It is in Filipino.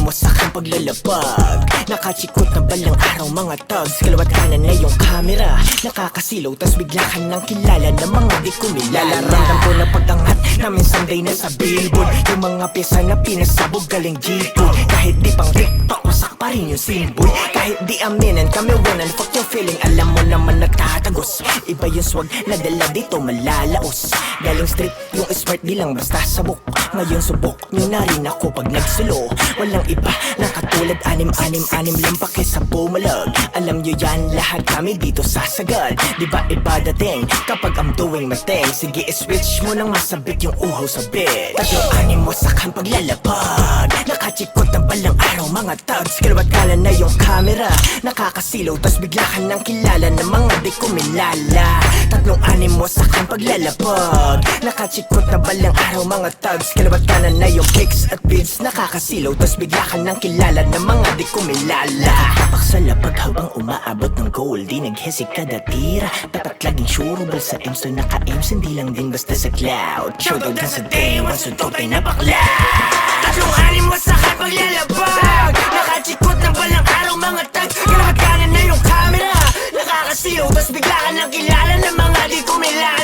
mo sa aking paglalapag. Nakachikot na balang araw mga thugs, kalawat kanan na yung camera. Nakakasilaw tas bigla ka nang kilala ng mga di ko milala. Ramdam ko na pag-angat namin someday na sa billboard. Yung mga pyesa na pinasabog galing G-Food. Kahit di pang TikTok, wasak pa rin yung scene boy. Kahit di aminin kami winan, fuck yung feeling, alam mo naman nagtatagos. Iba yung swag na dala dito malalaos. Galing street yung smart di lang basta sabok. Ngayon subok nyo na rin ako pag nagsulo. Walang iba na katulad anim lang pa kesa bumalag. Alam nyo yan lahat kami dito sasagad. Di ba iba dating kapag I'm doing my thing. Sige switch mo nang masabit yung uhaw sa bed. Tatlong anim mo sa kan paglalapag. Nakachikot ng balang araw mga thugs, kalawat kanan na yung camera. Nakakasilaw tas bigla ka nang kilala ng mga di ko milala. Tatlong anim mo sa kan paglalapag. Nakachikot na balang araw mga thugs, kalawat kanan na yung kicks at beats. Nakakasilaw tas bigla ka nang kilala ng mga di ko milala. Tapak sa lapag habang umaabot ng goal, di naghesi kada tira. Dapat laging surable sa M, so naka-M's, hindi lang din basta sa cloud. Shoutout din sa day one, suntok tayo na bakla. Tatlong anim mo sa akin paglalabag. Nakachikot ng balang araw mga tags, kalawat kanan na yung camera. Nakakasilaw tas bigla ka nang kilala ng mga di ko milala.